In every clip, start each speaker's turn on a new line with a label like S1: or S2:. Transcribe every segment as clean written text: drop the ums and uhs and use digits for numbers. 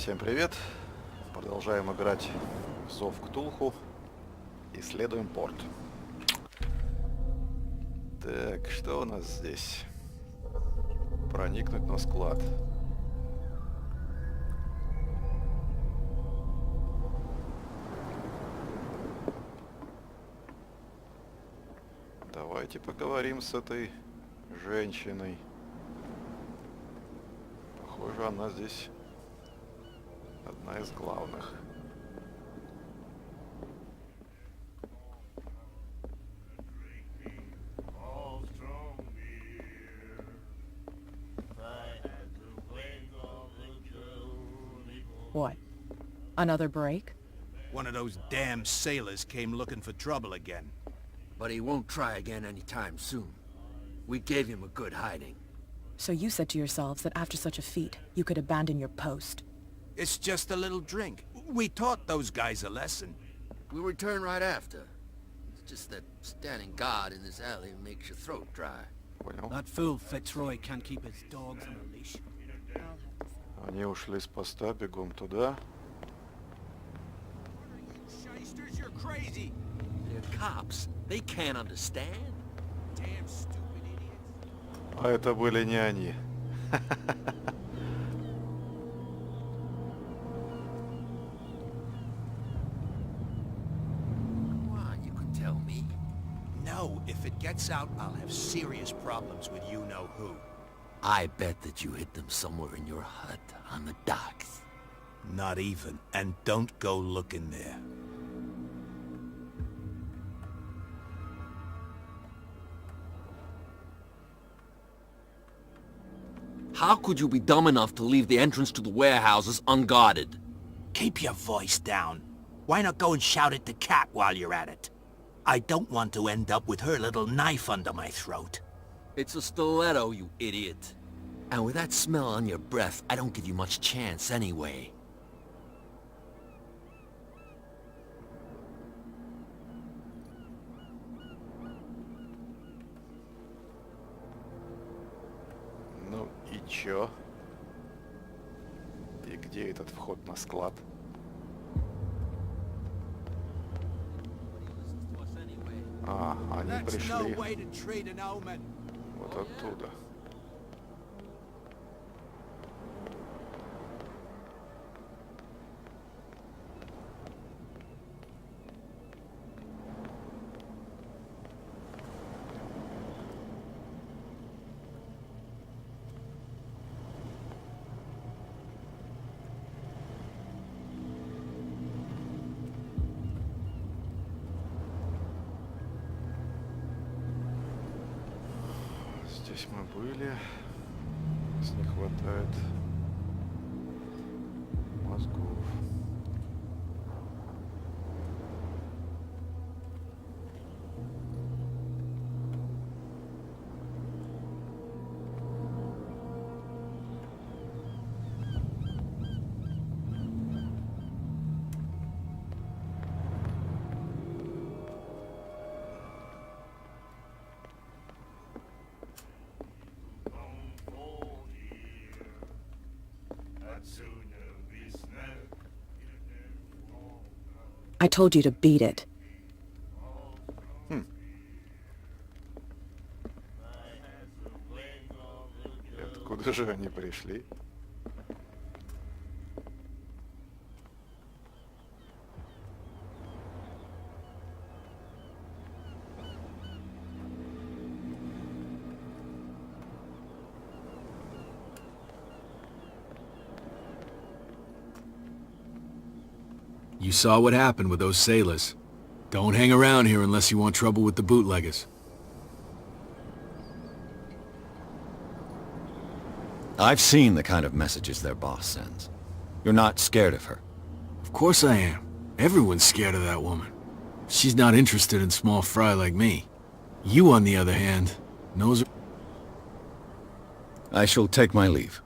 S1: Всем привет! Продолжаем играть в Зов Ктулху. Исследуем порт. Так, что у нас здесь? Проникнуть на склад. Давайте поговорим с этой женщиной. Похоже, она здесь одна из главных.
S2: What? Another break?
S3: One of those damn sailors came looking for trouble again.
S4: But he won't try again anytime soon. We gave him a good hiding.
S2: So you said to yourselves that after such a feat, you could abandon your post.
S3: It's just a little drink. We taught those guys a lesson.
S4: We'll return right after. It's just that standing guard in this alley makes your throat dry.
S1: Понял.
S5: That fool Fitzroy can't keep his dogs on a leash.
S1: Они ушли с поста, бегом туда.
S3: Shysters, you're crazy.
S4: They're cops. They can't understand.
S3: Damn stupid idiots.
S1: А это были не они.
S4: Why, you could tell me.
S3: No, if it gets out, I'll have serious problems with you-know-who.
S4: I bet that you hid them somewhere in your hut on the docks.
S3: Not even. And don't go looking there.
S4: How could you be dumb enough to leave the entrance to the warehouses unguarded?
S3: Keep your voice down. Why not go and shout at the cat while you're at it? I don't want to end up with her little knife under my throat.
S4: It's a stiletto, you idiot. And with that smell on your breath, I don't give you much chance anyway.
S1: Ну и чё? И где этот вход на склад? А, они
S3: That's no
S1: пришли
S3: way to treat an omen.
S1: вот оттуда. Здесь мы были. Нас не хватает мозгов.
S2: I told you to beat it.
S1: И откуда же они пришли?
S6: You saw what happened with those sailors. Don't hang around here unless you want trouble with the bootleggers.
S7: I've seen the kind of messages their boss sends. You're not scared of her.
S6: Of course I am. Everyone's scared of that woman. She's not interested in small fry like me. You, on the other hand, knows her.
S7: I shall take my leave.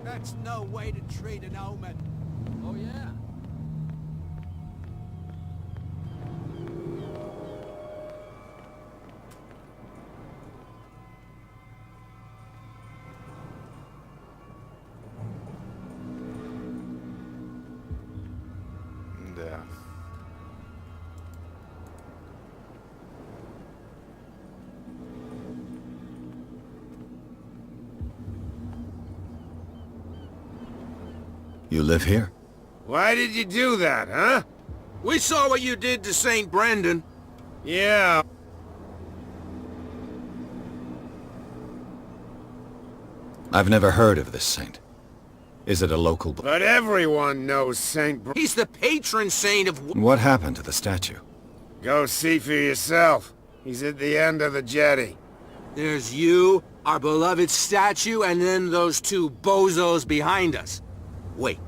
S5: That's no way to treat an omen.
S4: Oh, yeah?
S1: Да.
S7: You live here?
S8: Why did you do that, huh?
S9: We saw what you did to St. Brendan.
S8: Yeah.
S7: I've never heard of this saint. Is it a local...
S8: But everyone knows Saint Br...
S9: He's the patron saint of...
S7: What happened to the statue?
S8: Go see for yourself. He's at the end of the jetty.
S9: There's you, our beloved statue, and then those two bozos behind us. Wait,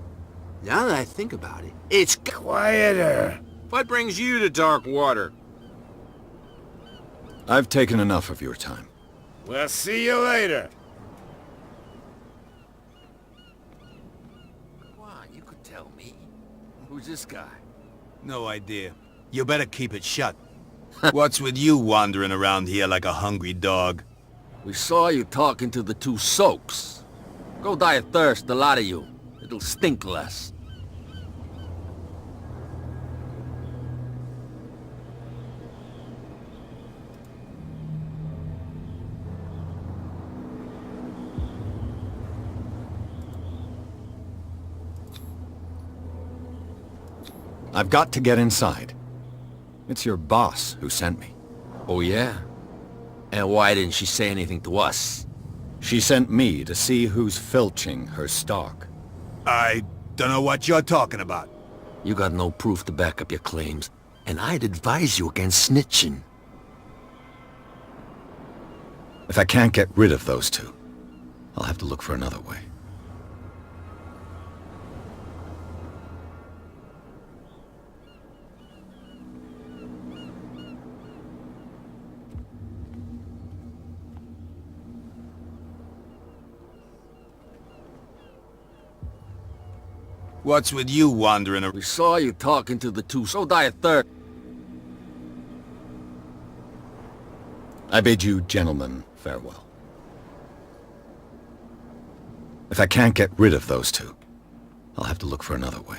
S9: now that I think about it, it's...
S8: Quieter.
S9: What brings you to dark water?
S7: I've taken enough of your time.
S8: We'll see you later.
S4: Come on, you could tell me. Who's this guy?
S3: No idea. You better keep it shut. What's with you wandering around here like a hungry dog?
S4: We saw you talking to the two soaks. Go die of thirst, the lot of you. It'll stink less.
S7: I've got to get inside. It's your boss who sent me.
S4: Oh, yeah? And why didn't she say anything to us?
S7: She sent me to see who's filching her stock.
S3: I don't know what you're talking about.
S4: You got no proof to back up your claims, and I'd advise you against snitching.
S7: If I can't get rid of those two, I'll have to look for another way.
S3: What's with you wandering around?
S4: We saw you talking to the two, so die of thirst.
S7: I bid you gentlemen farewell. If I can't get rid of those two, I'll have to look for another way.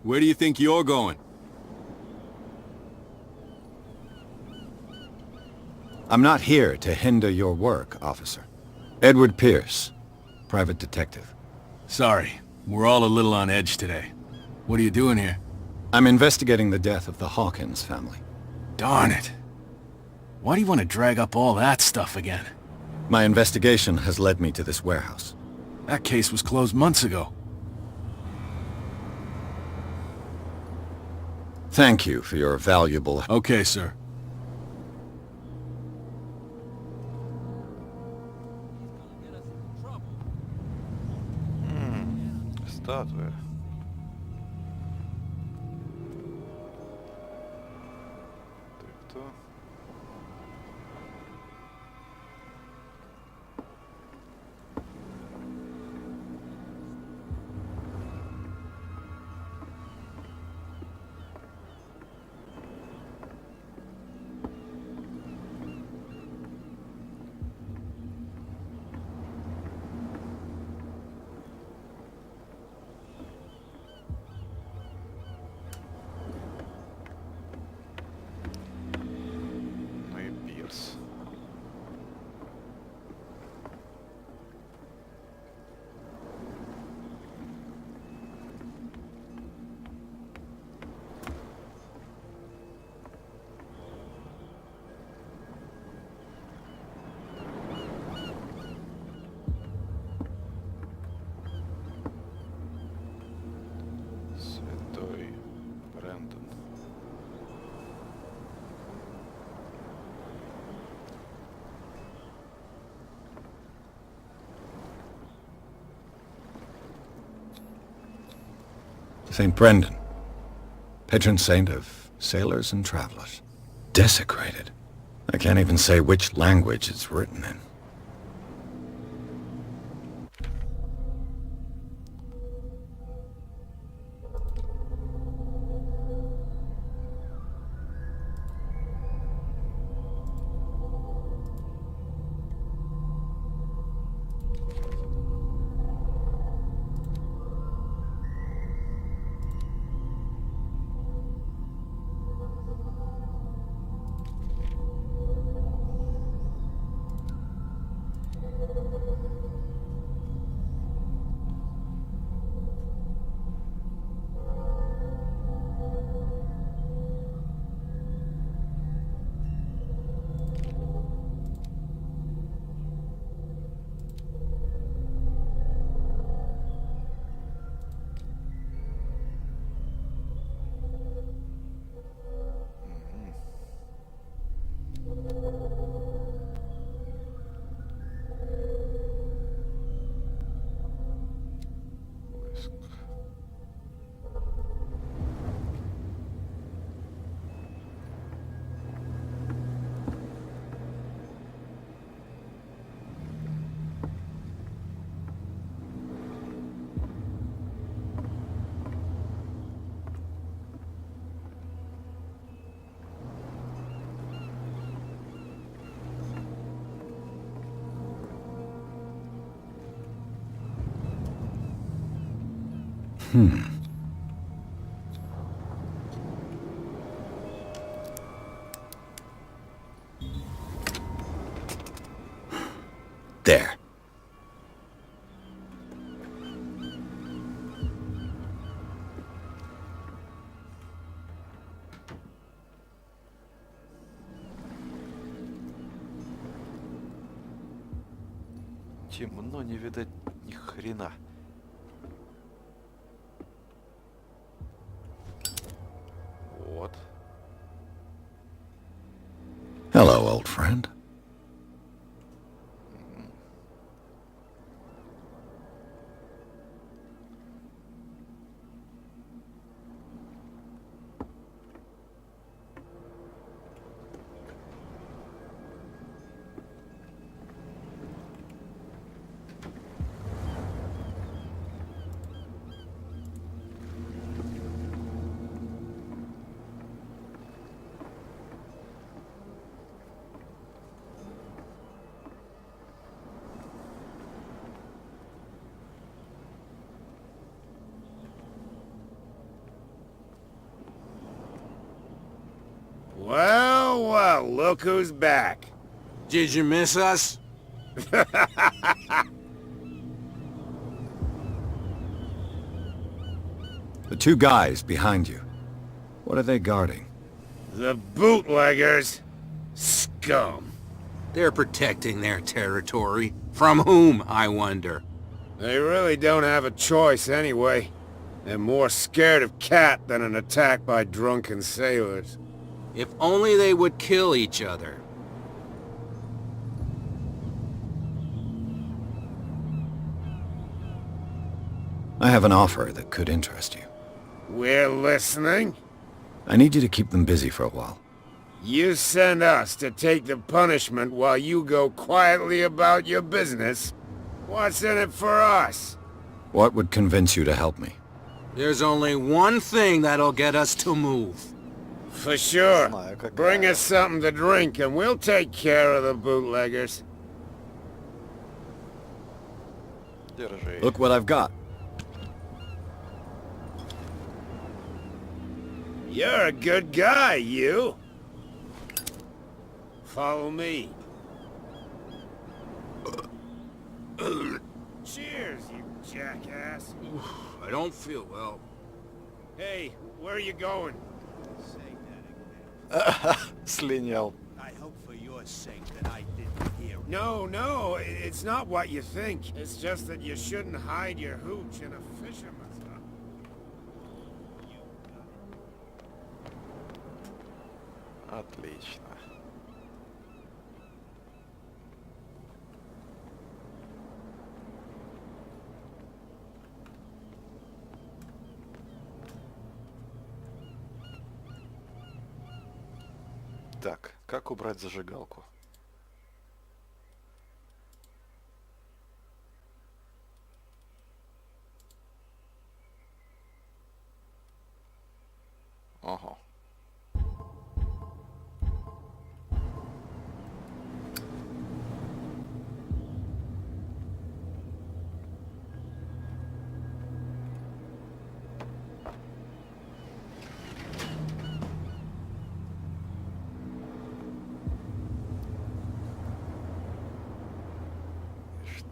S6: Where do you think you're going?
S7: I'm not here to hinder your work, officer. Edward Pierce, private detective.
S6: Sorry, we're all a little on edge today. What are you doing here?
S7: I'm investigating the death of the Hawkins family.
S6: Darn it. Why do you want to drag up all that stuff again?
S7: My investigation has led me to this warehouse.
S6: That case was closed months ago.
S7: Thank you for your valuable...
S6: Okay, sir.
S1: Статуя. Ты кто?
S7: St. Brendan, patron saint of sailors and travelers. Desecrated. I can't even say which language it's written in. There.
S1: Темно, не видать ни хрена. Вот.
S7: Hello, old friend.
S8: Well, well, look who's back.
S9: Did you miss us?
S7: The two guys behind you. What are they guarding?
S8: The bootleggers. Scum.
S9: They're protecting their territory. From whom, I wonder?
S8: They really don't have a choice anyway. They're more scared of Cat than an attack by drunken sailors.
S9: If only they would kill each other.
S7: I have an offer that could interest you.
S8: We're listening.
S7: I need you to keep them busy for a while.
S8: You send us to take the punishment while you go quietly about your business. What's in it for us?
S7: What would convince you to help me?
S9: There's only one thing that'll get us to move.
S8: For sure.
S1: Знаю, какая.
S8: Bring us something to drink and we'll take care of the bootleggers.
S1: Держи.
S7: Look what I've got.
S8: You're a good guy, you. Follow me. Cheers, you jackass.
S9: I don't feel well.
S8: Hey, where are you going?
S1: Слинял.
S5: I hope for your sake that I didn't hear it.
S8: No, it's not what you think. It's just that you shouldn't hide your hooch in a fisherman's hut.
S1: Отлично. Так, как убрать зажигалку? Ага.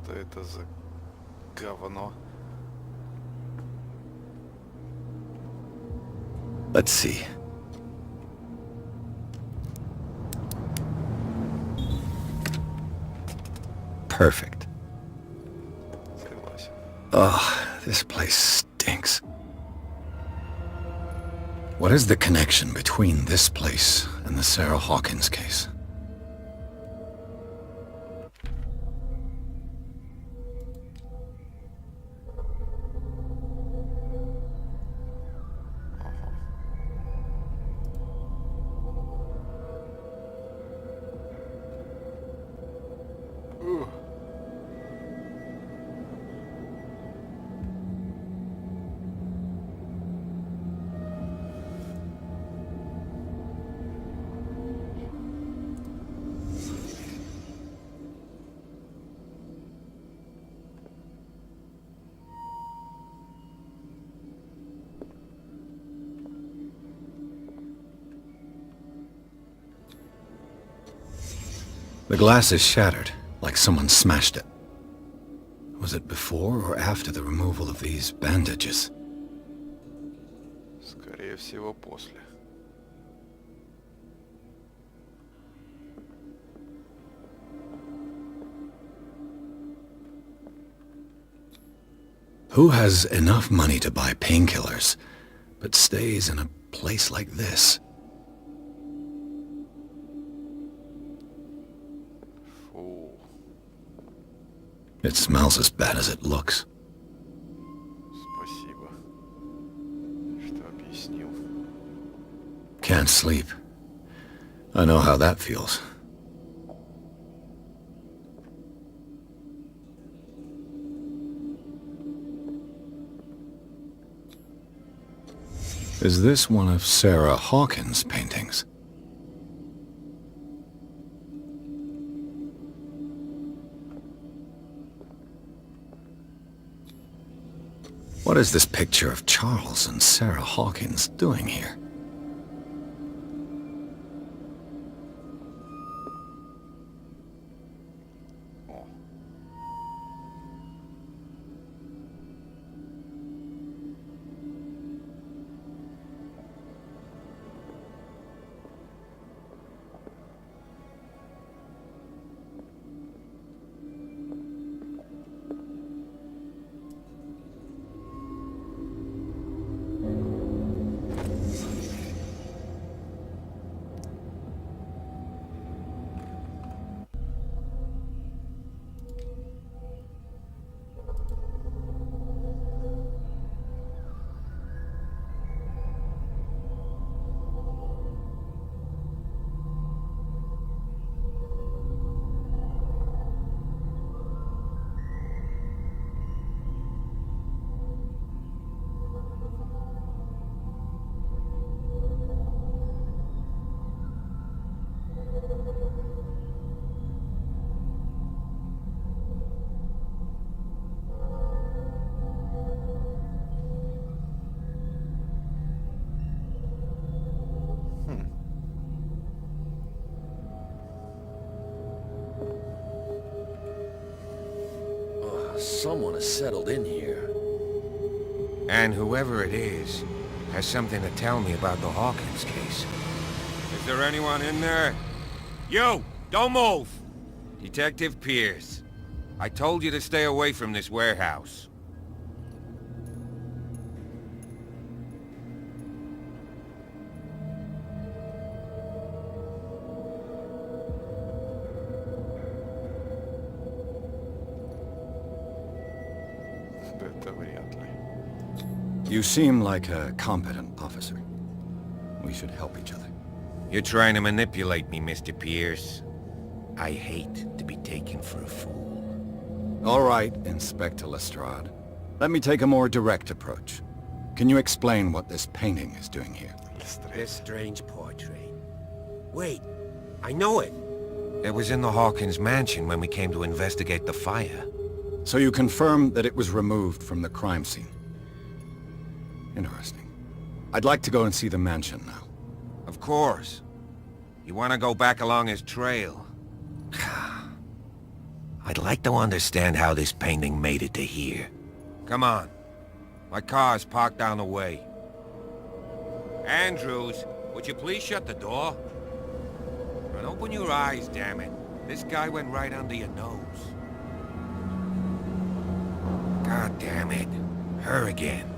S1: Что это за говно?
S7: Let's see. Perfect.
S1: Согласен.
S7: Oh, this place stinks. What is the connection between this place and the Sarah Hawkins case? The glass is shattered, like someone smashed it. Was it before or after the removal of these bandages?
S1: Скорее всего, после.
S7: Who has enough money to buy painkillers, but stays in a place like this?
S1: Фу.
S7: It smells as bad as it looks.
S1: Спасибо, что объяснил.
S7: Can't sleep. I know how that feels. Is this one of Sarah Hawkins' paintings? What is this picture of Charles and Sarah Hawkins doing here?
S1: О.
S4: Someone has settled in here.
S10: And whoever it is has something to tell me about the Hawkins case. Is there anyone in there? You! Don't move! Detective Pierce. I told you to stay away from this warehouse.
S1: Это вряд ли.
S7: You seem like a competent officer. We should help each other.
S10: You're trying to manipulate me, Mr. Pierce. I hate to be taken for a fool.
S7: All right, Inspector Lestrade. Let me take a more direct approach. Can you explain what this painting is doing here?
S5: This strange portrait. Wait, I know it.
S10: It was in the Hawkins mansion when we came to investigate the fire.
S7: So you confirm that it was removed from the crime scene? Interesting. I'd like to go and see the mansion now.
S10: Of course. You want to go back along his trail? I'd like to understand how this painting made it to here. Come on. My car's parked down the way. Andrews, would you please shut the door? And open your eyes, damn it. This guy went right under your nose. God damn it. Her again.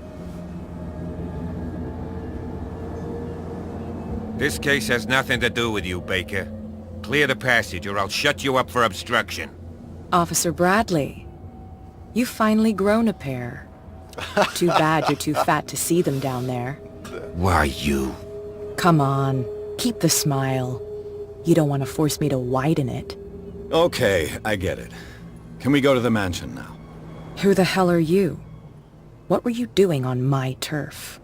S10: This case has nothing to do with you, Baker. Clear the passage or I'll shut you up for obstruction.
S2: Officer Bradley, you've finally grown a pair. Too bad you're too fat to see them down there.
S10: Why you?
S2: Come on, keep the smile. You don't want to force me to widen it.
S7: Okay, I get it. Can we go to the mansion now?
S2: Who the hell are you? What were you doing on my turf?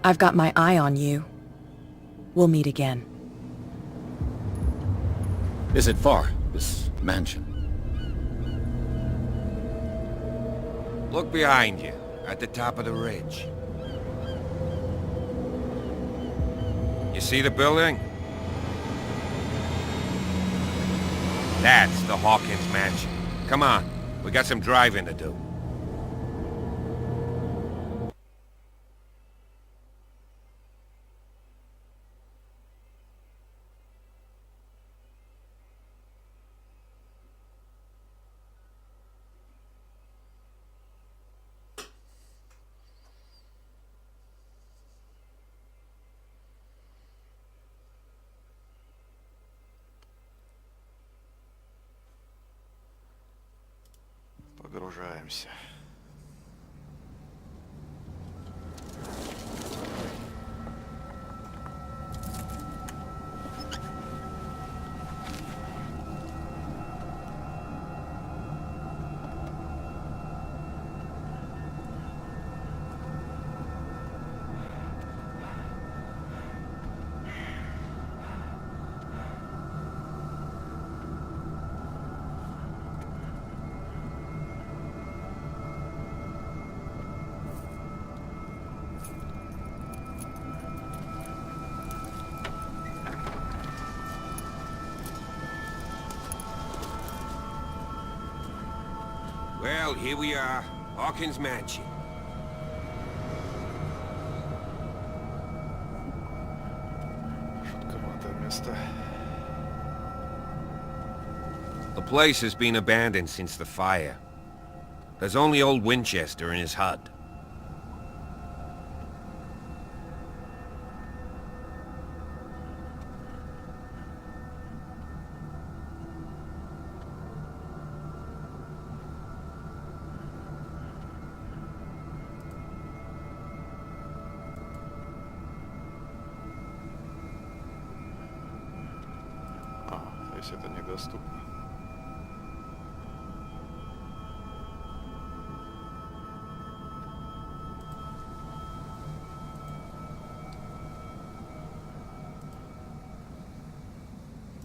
S2: I've got my eye on you. We'll meet again.
S7: Is it far, this mansion?
S10: Look behind you, at the top of the ridge. You see the building? That's the Hawkins mansion. Come on, we got some driving to do.
S1: Погружаемся.
S10: Well, here we are. Hawkins mansion.
S1: Шутковатое место.
S10: The place has been abandoned since the fire. There's only old Winchester in his hut.
S1: То есть это недоступно.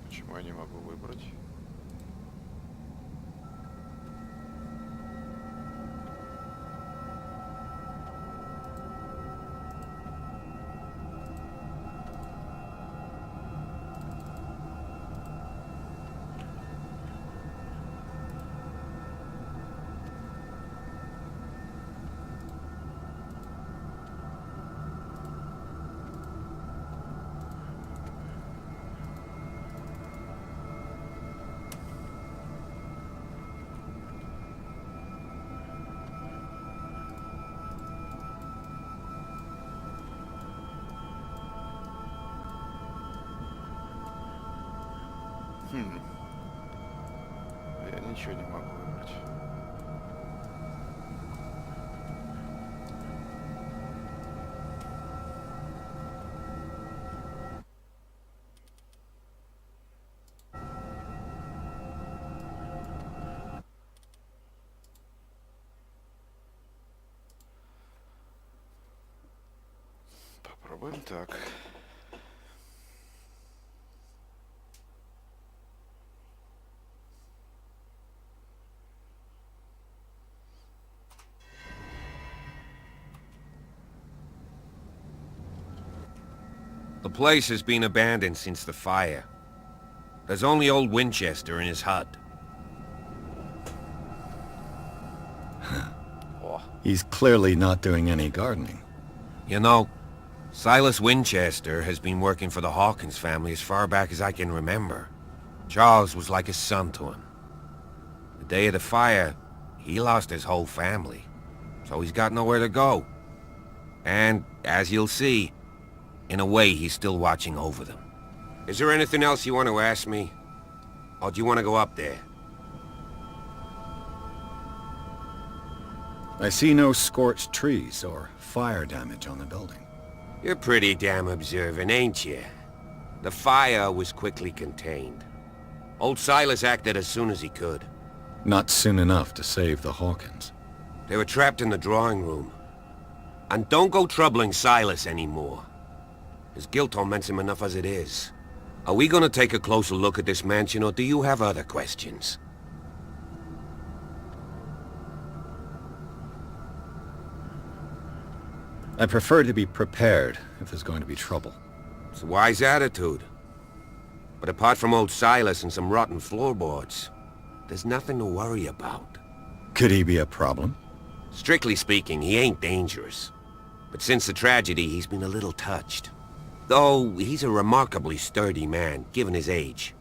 S1: Почему я не могу выбрать? Я ничего не могу выбрать. Попробуем так.
S10: The place has been abandoned since the fire. There's only old Winchester in his hut.
S7: He's clearly not doing any gardening.
S10: You know, Silas Winchester has been working for the Hawkins family as far back as I can remember. Charles was like a son to him. The day of the fire, he lost his whole family, so he's got nowhere to go. And, as you'll see, in a way he's still watching over them.
S8: Is there anything else you want to ask me? Or do you want to go up there?
S7: I see no scorched trees or fire damage on the building.
S8: You're pretty damn observant, ain't you? The fire was quickly contained. Old Silas acted as soon as he could.
S7: Not soon enough to save the Hawkins.
S8: They were trapped in the drawing room. And don't go troubling Silas anymore. His guilt torments him enough as it is. Are we gonna take a closer look at this mansion, or do you have other questions?
S7: I prefer to be prepared if there's going to be trouble.
S8: It's a wise attitude. But apart from old Silas and some rotten floorboards, there's nothing to worry about.
S7: Could he be a problem?
S8: Strictly speaking, he ain't dangerous. But since the tragedy, he's been a little touched. Though, he's a remarkably sturdy man, given his age.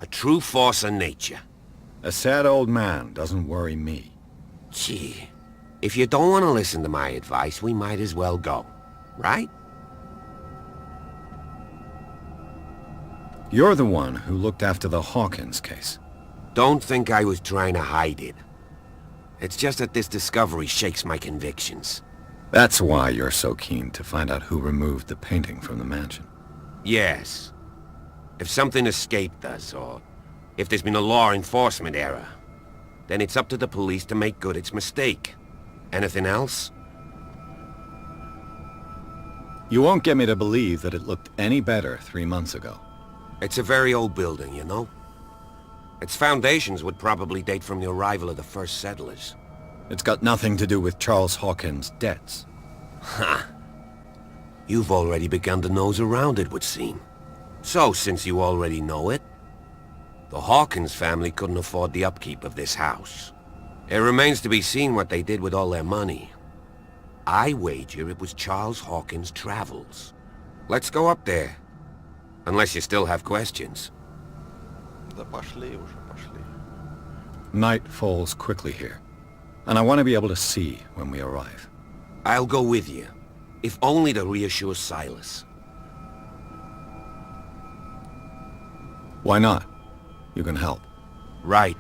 S8: A true force of nature.
S7: A sad old man doesn't worry me.
S8: Gee, if you don't want to listen to my advice, we might as well go. Right?
S7: You're the one who looked after the Hawkins case.
S8: Don't think I was trying to hide it. It's just that this discovery shakes my convictions.
S7: That's why you're so keen to find out who removed the painting from the mansion.
S8: Yes. If something escaped us, or if there's been a law enforcement error, then it's up to the police to make good its mistake. Anything else?
S7: You won't get me to believe that it looked any better 3 months ago.
S8: It's a very old building, you know? Its foundations would probably date from the arrival of the first settlers.
S7: It's got nothing to do with Charles Hawkins' debts.
S8: Ha! You've already begun to nose around, it would seem. So, since you already know it, the Hawkins family couldn't afford the upkeep of this house. It remains to be seen what they did with all their money. I wager it was Charles Hawkins' travels. Let's go up there. Unless you still have questions.
S1: Да пошли уже, пошли.
S7: Night falls quickly here, and I want to be able to see when we arrive.
S8: I'll go with you, if only to reassure Silas.
S7: Why not? You can help.
S8: Right.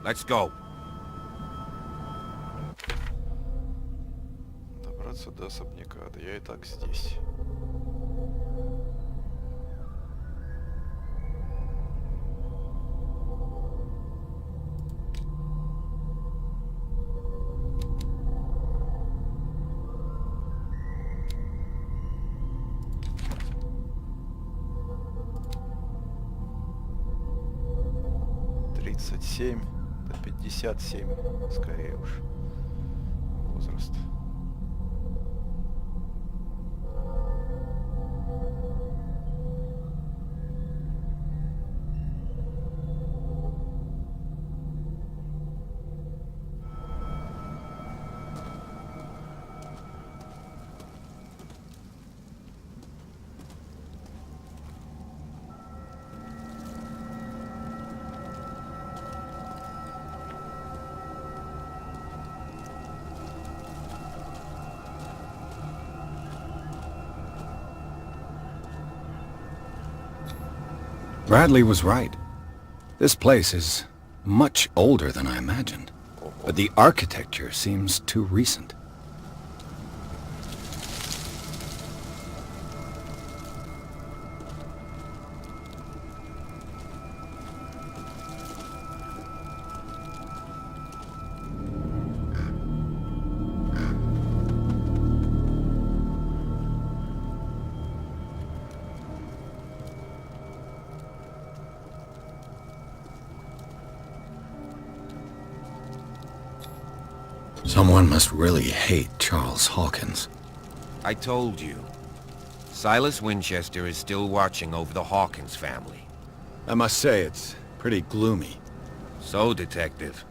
S8: Let's go.
S1: Добраться до особняка, да я и так здесь. До 57, скорее уж, возраст.
S7: Bradley was right. This place is much older than I imagined, but the architecture seems too recent. Someone must really hate Charles Hawkins.
S10: I told you. Silas Winchester is still watching over the Hawkins family.
S7: I must say, it's pretty gloomy.
S10: So, Detective,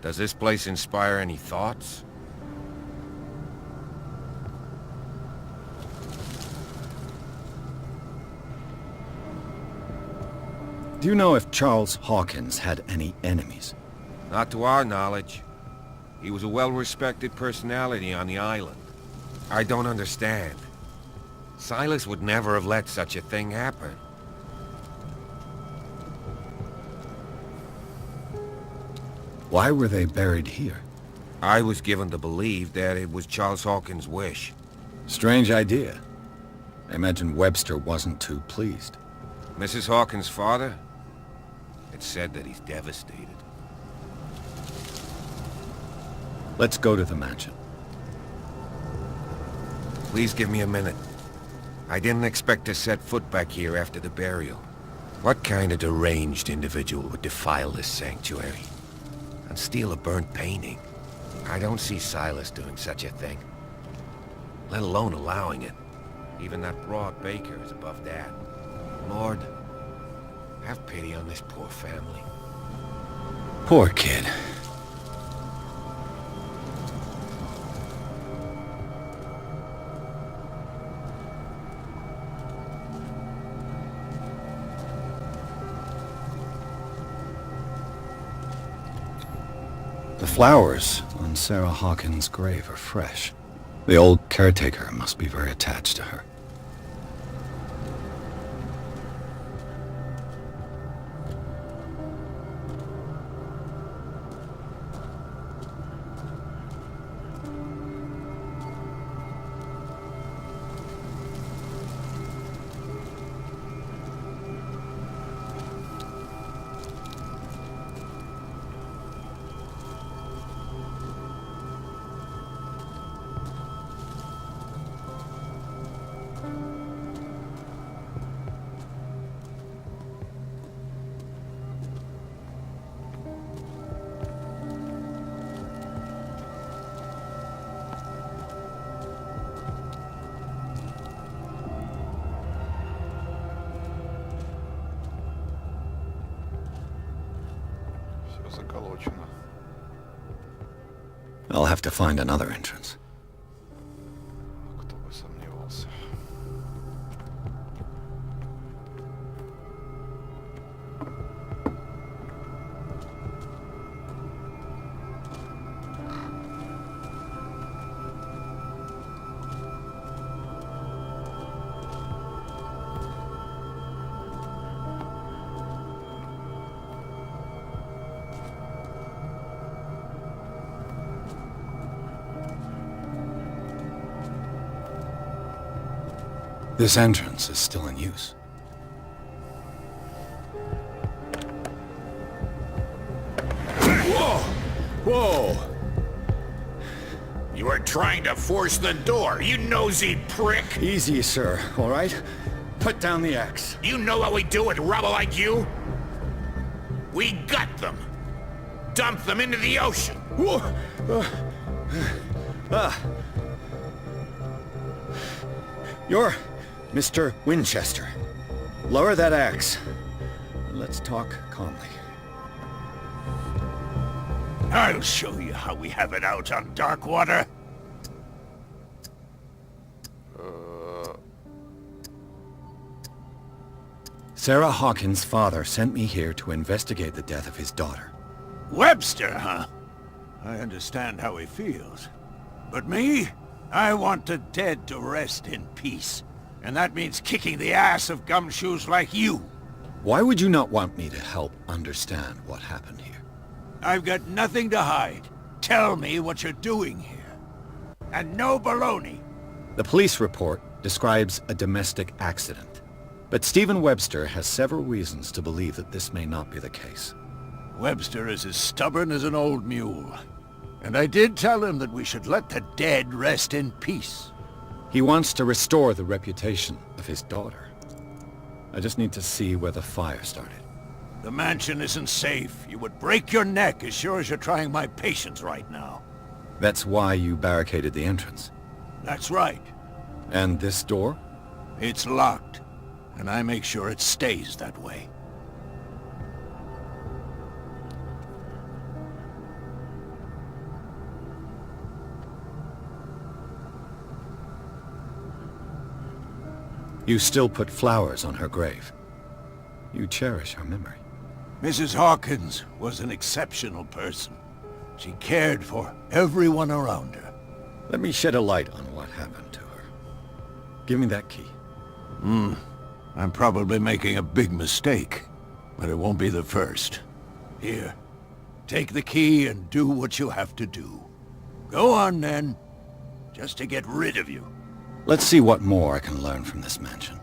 S10: does this place inspire any thoughts?
S7: Do you know if Charles Hawkins had any enemies?
S10: Not to our knowledge. He was a well-respected personality on the island. I don't understand. Silas would never have let such a thing happen.
S7: Why were they buried here?
S10: I was given to believe that it was Charles Hawkins' wish.
S7: Strange idea. I imagine Webster wasn't too pleased.
S10: Mrs. Hawkins' father? It's said that he's devastated.
S7: Let's go to the mansion.
S10: Please give me a minute. I didn't expect to set foot back here after the burial. What kind of deranged individual would defile this sanctuary? And steal a burnt painting? I don't see Silas doing such a thing. Let alone allowing it. Even that broad baker is above that. Lord, have pity on this poor family.
S7: Poor kid. The flowers on Sarah Hawkins' grave are fresh. The old caretaker must be very attached to her.
S1: Все заколочено.
S7: I'll have to find another entrance.
S1: Кто бы сомневался.
S7: This entrance is still in use.
S11: Whoa! Whoa! You are trying to force the door, you nosy prick!
S7: Easy, sir, all right? Put down the axe.
S11: You know what we do with rubble like you? We gut them! Dump them into the ocean!
S7: Whoa! You're Mr. Winchester. Lower that axe. Let's talk calmly.
S3: I'll show you how we have it out on Darkwater.
S7: Sarah Hawkins' father sent me here to investigate the death of his daughter.
S3: Webster, huh? I understand how he feels. But me? I want the dead to rest in peace. And that means kicking the ass of gumshoes like you.
S7: Why would you not want me to help understand what happened here?
S3: I've got nothing to hide. Tell me what you're doing here. And no baloney.
S7: The police report describes a domestic accident. But Stephen Webster has several reasons to believe that this may not be the case.
S3: Webster is as stubborn as an old mule. And I did tell him that we should let the dead rest in peace.
S7: He wants to restore the reputation of his daughter. I just need to see where the fire started.
S3: The mansion isn't safe. You would break your neck as sure as you're trying my patience right now.
S7: That's why you barricaded the entrance.
S3: That's right.
S7: And this door?
S3: It's locked, and I make sure it stays that way.
S7: You still put flowers on her grave. You cherish her memory.
S3: Mrs. Hawkins was an exceptional person. She cared for everyone around her.
S7: Let me shed a light on what happened to her. Give me that key.
S3: I'm probably making a big mistake, but it won't be the first. Here, take the key and do what you have to do. Go on then, just to get rid of you.
S7: Let's see what more I can learn from this mansion.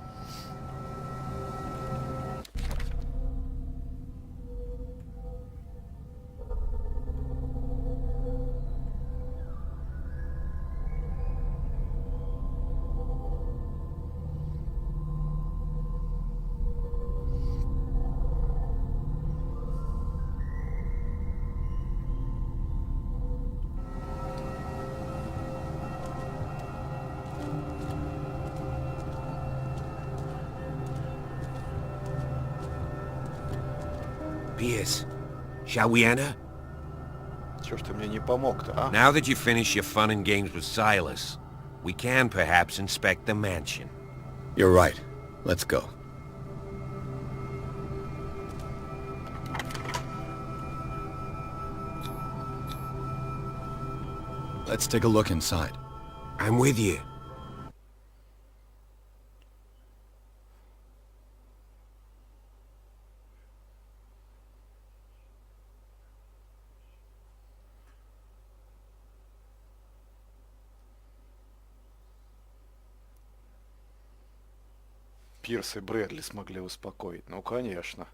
S8: Pierce, shall we enter?
S1: Чё ж ты мне не помог-то, а?
S10: Now that you finish your fun and games with Silas, we can perhaps inspect the mansion.
S7: You're right. Let's go. Let's take a look inside.
S8: I'm with you.
S1: Пирс и Брэдли смогли успокоить. Ну, конечно.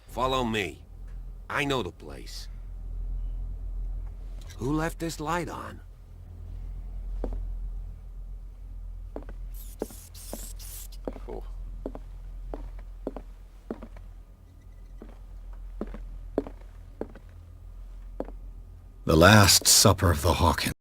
S8: Follow me. I know the place. Who left this light on?
S1: Фу.
S7: The Last Supper of the Hawkins.